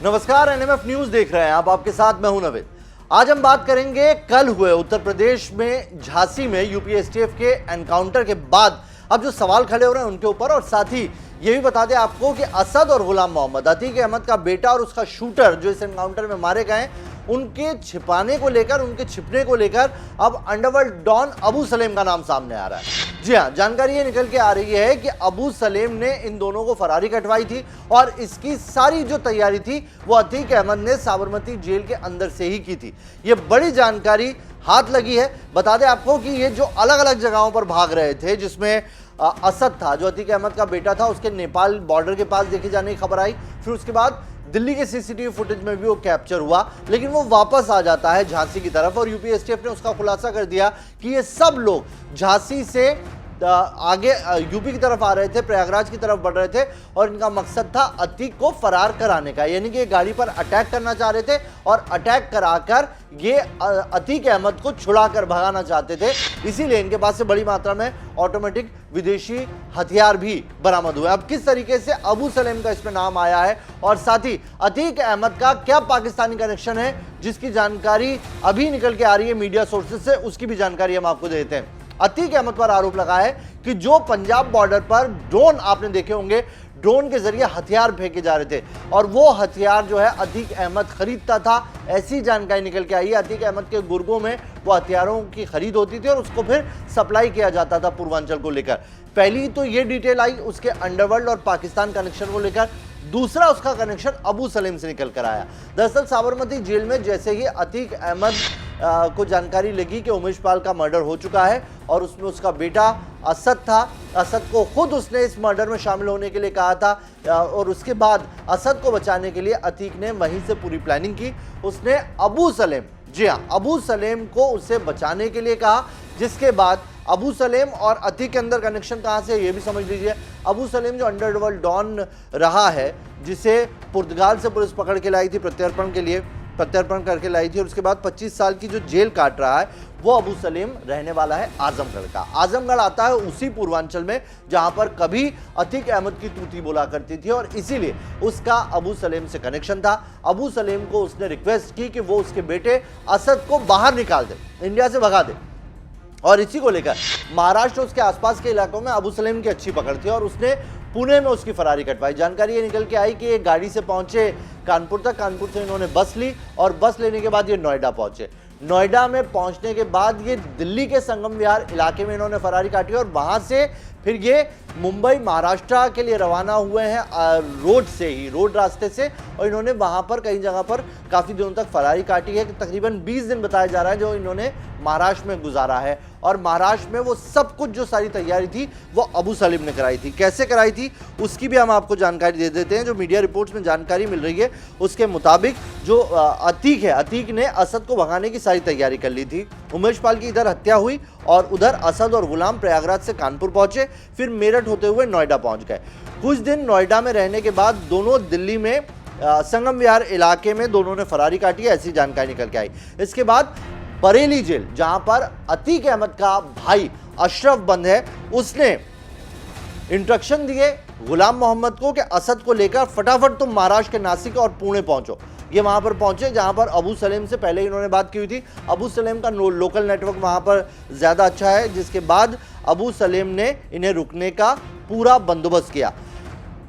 नमस्कार, NMF news देख रहे हैं आप। आपके साथ मैं हूं नवीन। आज हम बात करेंगे कल हुए उत्तर प्रदेश में झांसी में यूपी एसटीएफ के एनकाउंटर के बाद अब जो सवाल खड़े हो रहे हैं उनके ऊपर, और साथ ही ये भी बता दें आपको कि असद और गुलाम मोहम्मद, अतीक अहमद का बेटा और उसका शूटर जो इस एनकाउंटर में मारे गए, उनके छिपाने को लेकर, उनके छिपने को लेकर अब अंडरवर्ल्ड डॉन अबू सलेम का नाम सामने आ रहा है। जी हां, जानकारी ये निकल के आ रही है कि अबू सलेम ने इन दोनों को फरारी कटवाई थी और इसकी सारी जो तैयारी थी वो अतीक अहमद ने साबरमती जेल के अंदर से ही की थी। ये बड़ी जानकारी हाथ लगी है। बता दें आपको कि ये जो अलग अलग जगहों पर भाग रहे थे, जिसमें असद था जो अतीक अहमद का बेटा था, उसके नेपाल बॉर्डर के पास देखे जाने की खबर आई। फिर उसके बाद दिल्ली के सीसीटीवी फुटेज में भी वो कैप्चर हुआ, लेकिन वो वापस आ जाता है झांसी की तरफ और यूपी एसटीएफ ने उसका खुलासा कर दिया कि ये सब लोग झांसी से आगे यूपी की तरफ आ रहे थे, प्रयागराज की तरफ बढ़ रहे थे और इनका मकसद था अतीक को फरार कराने का। यानी कि ये गाड़ी पर अटैक करना चाह रहे थे और अटैक कराकर ये अतीक अहमद को छुड़ाकर भगाना चाहते थे। इसीलिए इनके पास से बड़ी मात्रा में ऑटोमेटिक विदेशी हथियार भी बरामद हुए। अब किस तरीके से अबू सलेम का इसमें नाम आया है और साथ ही अतीक अहमद का क्या पाकिस्तानी कनेक्शन है, जिसकी जानकारी अभी निकल के आ रही है मीडिया सोर्सेज से, उसकी भी जानकारी हम आपको देते हैं। अतीक अहमद पर आरोप लगा है कि जो पंजाब बॉर्डर पर ड्रोन आपने देखे होंगे, ड्रोन के जरिए हथियार फेंके जा रहे थे और वो हथियार जो है अतीक अहमद खरीदता था। ऐसी जानकारी निकल के आई है। अतीक अहमद के गुर्गों में वो हथियारों की खरीद होती थी और उसको फिर सप्लाई किया जाता था पूर्वांचल को लेकर। पहली तो ये डिटेल आई उसके अंडरवर्ल्ड और पाकिस्तान कनेक्शन को लेकर। दूसरा उसका कनेक्शन अबू सलेम से निकल कर आया। दरअसल साबरमती जेल में जैसे ही अतीक अहमद को जानकारी लगी कि उमेश पाल का मर्डर हो चुका है और उसमें उसका बेटा असद था, असद को खुद उसने इस मर्डर में शामिल होने के लिए कहा था और उसके बाद असद को बचाने के लिए अतीक ने वहीं से पूरी प्लानिंग की। उसने अबू सलेम, जी हाँ, अबू सलेम को उसे बचाने के लिए कहा, जिसके बाद अबू सलेम और अतीक के अंदर कनेक्शन कहाँ से, ये भी समझ लीजिए। अबू सलेम जो अंडरवर्ल्ड डॉन रहा है, जिसे पुर्तगाल से पुलिस पकड़ के लाई थी प्रत्यर्पण करके लाई थी और उसके बाद 25 साल की जो जेल काट रहा है, वो अबू सलेम रहने वाला है आजमगढ़ का। आजमगढ़ आता है उसी पूर्वांचल में जहां पर कभी अतीक अहमद की तूती बोला करती थी और इसीलिए उसका अबू सलेम से कनेक्शन था। अबू सलेम को उसने रिक्वेस्ट की कि वो उसके बेटे असद को बाहर निकाल दे, इंडिया से भगा दे। और इसी को लेकर महाराष्ट्र उसके आसपास के इलाकों में अबू सलेम की अच्छी पकड़ थी और उसने पुणे में उसकी फरारी कटवाई। जानकारी ये निकल के आई कि ये गाड़ी से पहुंचे कानपुर तक, कानपुर से इन्होंने बस ली और बस लेने के बाद ये नोएडा पहुंचे। नोएडा में पहुंचने के बाद ये दिल्ली के संगम विहार इलाके में इन्होंने फरारी काटी और वहां से फिर ये मुंबई महाराष्ट्र के लिए रवाना हुए हैं रोड से ही, रोड रास्ते से, और इन्होंने वहां पर कई जगह पर काफ़ी दिनों तक फरारी काटी है। तकरीबन 20 दिन बताया जा रहा है जो इन्होंने महाराष्ट्र में गुजारा है और महाराष्ट्र में वो सब कुछ जो सारी तैयारी थी वो अबू सलीम ने कराई थी। कैसे कराई थी उसकी भी हम आपको जानकारी दे देते हैं। जो मीडिया रिपोर्ट्स में जानकारी मिल रही है उसके मुताबिक जो अतीक है, अतीक ने असद को भगाने की सारी तैयारी कर ली थी। उमेश पाल की इधर हत्या हुई और उधर असद और गुलाम प्रयागराज से कानपुर पहुंचे, फिर मेरठ होते हुए नोएडा पहुंच गए। कुछ दिन नोएडा में रहने के बाद दोनों दिल्ली में संगम विहार इलाके में दोनों ने फरारी काटी है, ऐसी जानकारी निकल के आई। इसके बाद बरेली जेल, जहां पर अतीक अहमद का भाई अशरफ बंद है, उसने इंस्ट्रक्शन दिए गुलाम मोहम्मद को कि असद को लेकर फटाफट तुम महाराष्ट्र के नासिक और पुणे पहुंचो। ये वहां पर पहुंचे जहां पर अबू सलेम से पहले इन्होंने बात की हुई थी। अबू सलेम का लोकल नेटवर्क वहां पर ज़्यादा अच्छा है, जिसके बाद अबू सलेम ने इन्हें रुकने का पूरा बंदोबस्त किया।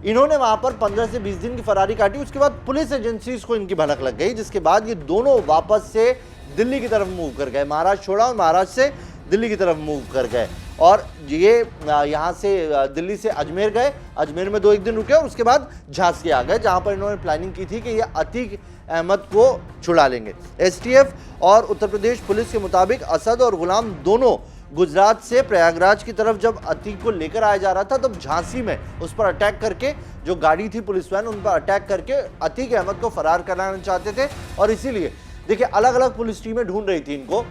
इन्होंने वहां पर 15 से 20 दिन की फरारी काटी। उसके बाद पुलिस एजेंसीज को इनकी भनक लग गई, जिसके बाद ये दोनों वापस से दिल्ली की तरफ मूव कर गए। महाराष्ट्र छोड़ा और महाराष्ट्र से दिल्ली की तरफ मूव कर गए और ये यहाँ से दिल्ली से अजमेर गए, अजमेर में 2-1 दिन रुके और उसके बाद झांसी आ गए, जहाँ पर इन्होंने प्लानिंग की थी कि ये अतीक अहमद को छुड़ा लेंगे। एसटीएफ और उत्तर प्रदेश पुलिस के मुताबिक असद और गुलाम दोनों गुजरात से प्रयागराज की तरफ जब अतीक को लेकर आया जा रहा था, तब झांसी में उस पर अटैक करके, जो गाड़ी थी पुलिस वैन, उन पर अटैक करके अतीक अहमद को फरार कराना चाहते थे। और इसीलिए देखिए अलग अलग पुलिस टीमें ढूंढ रही थी इनको,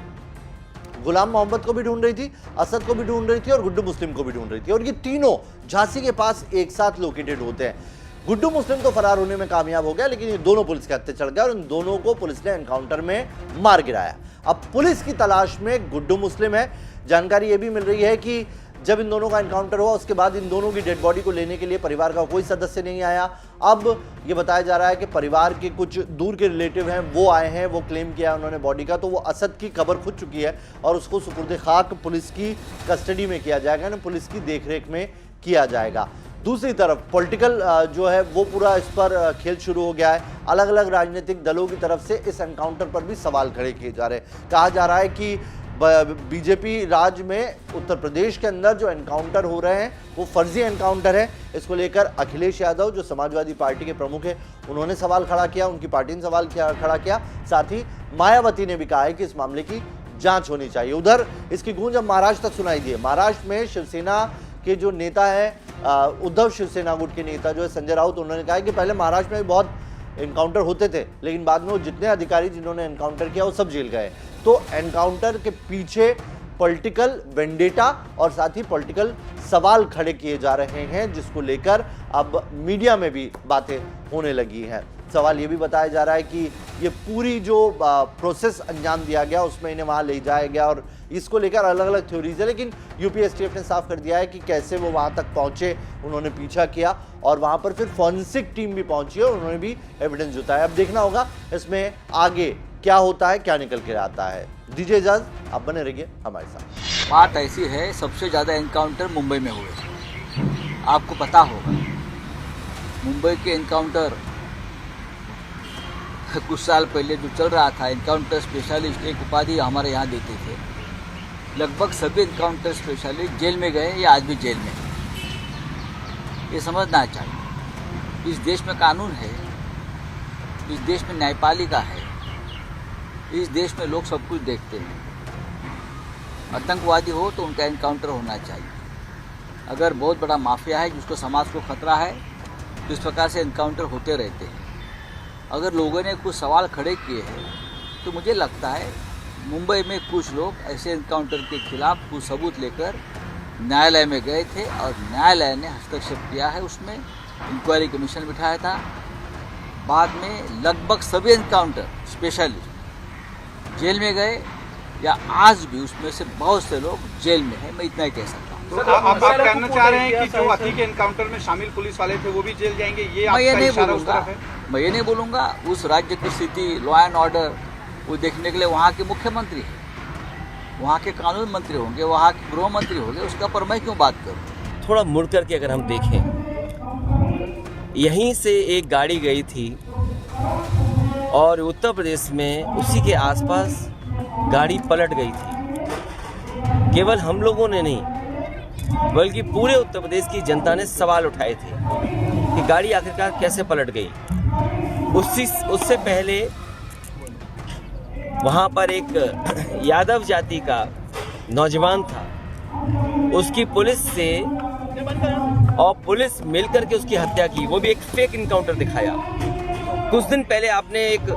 गुलाम मोहम्मद को भी ढूंढ रही थी, असद को भी ढूंढ रही थी और गुड्डू मुस्लिम को भी ढूंढ रही थी। और ये तीनों झांसी के पास एक साथ लोकेटेड होते हैं। गुड्डू मुस्लिम तो फरार होने में कामयाब हो गया, लेकिन ये दोनों पुलिस के हत्थे चढ़ गए और इन दोनों को पुलिस ने एनकाउंटर में मार गिराया। अब पुलिस की तलाश में गुड्डू मुस्लिम है। जानकारी ये भी मिल रही है कि जब इन दोनों का एनकाउंटर हुआ उसके बाद इन दोनों की डेड बॉडी को लेने के लिए परिवार का कोई सदस्य नहीं आया। अब ये बताया जा रहा है कि परिवार के कुछ दूर के रिलेटिव हैं वो आए हैं, वो क्लेम किया उन्होंने बॉडी का, तो वो असद की कब्र खुद चुकी है और उसको सुपुर्द खाक पुलिस की कस्टडी में किया जाएगा, यानी पुलिस की देखरेख में किया जाएगा। दूसरी तरफ पॉलिटिकल जो है वो पूरा इस पर खेल शुरू हो गया है। अलग अलग राजनीतिक दलों की तरफ से इस एनकाउंटर पर भी सवाल खड़े किए जा रहे हैं। कहा जा रहा है कि बीजेपी राज में उत्तर प्रदेश के अंदर जो एनकाउंटर हो रहे हैं वो फर्जी एनकाउंटर है। इसको लेकर अखिलेश यादव जो समाजवादी पार्टी के प्रमुख है उन्होंने सवाल खड़ा किया, उनकी पार्टी ने सवाल खड़ा किया। साथ ही मायावती ने भी कहा है कि इस मामले की जांच होनी चाहिए। उधर इसकी गूंज अब महाराष्ट्र तक सुनाई दी है। महाराष्ट्र में शिवसेना के जो नेता है उद्धव शिवसेना गुट के नेता जो है संजय राउत, उन्होंने कहा कि पहले महाराष्ट्र में भी बहुत एनकाउंटर होते थे लेकिन बाद में वो जितने अधिकारी जिन्होंने एनकाउंटर किया वो सब जेल गए। तो एनकाउंटर के पीछे पॉलिटिकल वेंडेटा और साथ ही पॉलिटिकल सवाल खड़े किए जा रहे हैं, जिसको लेकर अब मीडिया में भी बातें होने लगी हैं। सवाल ये भी बताया जा रहा है कि ये पूरी जो प्रोसेस अंजाम दिया गया उसमें इन्हें वहां ले जाया गया और इसको लेकर अलग अलग थ्योरीज है, लेकिन यूपीएसटीएफ ने साफ कर दिया है कि कैसे वो वहां तक पहुंचे, उन्होंने पीछा किया और वहां पर फिर फॉरेंसिक टीम भी पहुंची और उन्होंने भी एविडेंस जुटाया। अब देखना होगा इसमें आगे क्या होता है, क्या निकल के आता है। दीजिए इजाजत, आप बने रहिए हमारे साथ। बात ऐसी है, सबसे ज़्यादा एनकाउंटर मुंबई में हुए, आपको पता होगा। मुंबई के एनकाउंटर कुछ साल पहले जो चल रहा था, एनकाउंटर स्पेशलिस्ट एक उपाधि हमारे यहाँ देते थे। लगभग सभी एनकाउंटर स्पेशलिस्ट जेल में गए या आज भी जेल में। ये समझना चाहिए, इस देश में कानून है, इस देश में न्यायपालिका है, इस देश में लोग सब कुछ देखते हैं। आतंकवादी हो तो उनका एनकाउंटर होना चाहिए। अगर बहुत बड़ा माफिया है जिसको समाज को खतरा है तो इस प्रकार से एनकाउंटर होते रहते हैं। अगर लोगों ने कुछ सवाल खड़े किए हैं तो मुझे लगता है मुंबई में कुछ लोग ऐसे एनकाउंटर के खिलाफ कुछ सबूत लेकर न्यायालय में गए थे और न्यायालय ने हस्तक्षेप किया है, उसमें इंक्वायरी कमीशन बिठाया था। बाद में लगभग सभी एनकाउंटर स्पेशलिस्ट जेल में गए या आज भी उसमें से बहुत से लोग जेल में हैं, मैं इतना ही कह सकता हूँ। तो आप कहना चाह रहे हैं कि जो अति के एनकाउंटर में शामिल पुलिस वाले थे वो भी जेल जाएंगे, ये आपका इशारा उस तरफ है? मैं ये नहीं बोलूँगा। उस राज्य की स्थिति, लॉ एंड ऑर्डर वो देखने के लिए वहाँ के मुख्यमंत्री हैं, वहाँ के कानून मंत्री होंगे, वहाँ के गृह मंत्री होंगे, उसका पर मैं क्यों बात करूँ। थोड़ा मुड़ करके अगर हम देखें, यहीं से एक गाड़ी गई थी और उत्तर प्रदेश में उसी के आसपास गाड़ी पलट गई थी। केवल हम लोगों ने नहीं बल्कि पूरे उत्तर प्रदेश की जनता ने सवाल उठाए थे कि गाड़ी आखिरकार कैसे पलट गई। उससे पहले वहाँ पर एक यादव जाति का नौजवान था, उसकी पुलिस से और पुलिस मिलकर के उसकी हत्या की, वो भी एक फेक इनकाउंटर दिखाया। कुछ दिन पहले आपने एक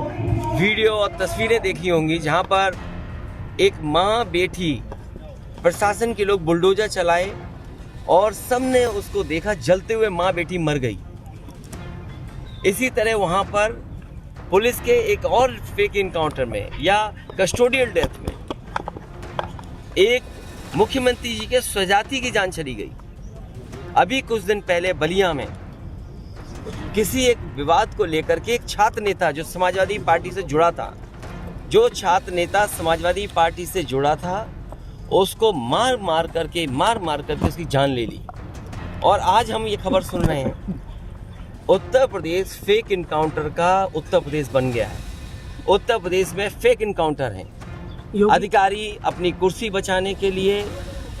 वीडियो और तस्वीरें देखी होंगी जहाँ पर एक माँ बेटी, प्रशासन के लोग बुलडोजर चलाए और सबने उसको देखा जलते हुए, माँ बेटी मर गई। इसी तरह वहाँ पर पुलिस के एक और फेक इनकाउंटर में या कस्टोडियल डेथ में एक मुख्यमंत्री जी के स्वजाति की जान चली गई। अभी कुछ दिन पहले बलिया में किसी एक विवाद को लेकर के एक छात्र नेता जो समाजवादी पार्टी से जुड़ा था, उसको मार मार करके उसकी जान ले ली। और आज हम ये खबर सुन रहे हैं, उत्तर प्रदेश फेक इनकाउंटर का उत्तर प्रदेश बन गया है। उत्तर प्रदेश में फेक इनकाउंटर हैं। अधिकारी अपनी कुर्सी बचाने के लिए,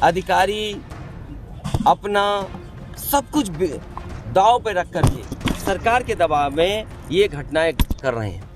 अधिकारी अपना सब कुछ दांव पे रख करके सरकार के दबाव में ये घटनाएं कर रहे हैं।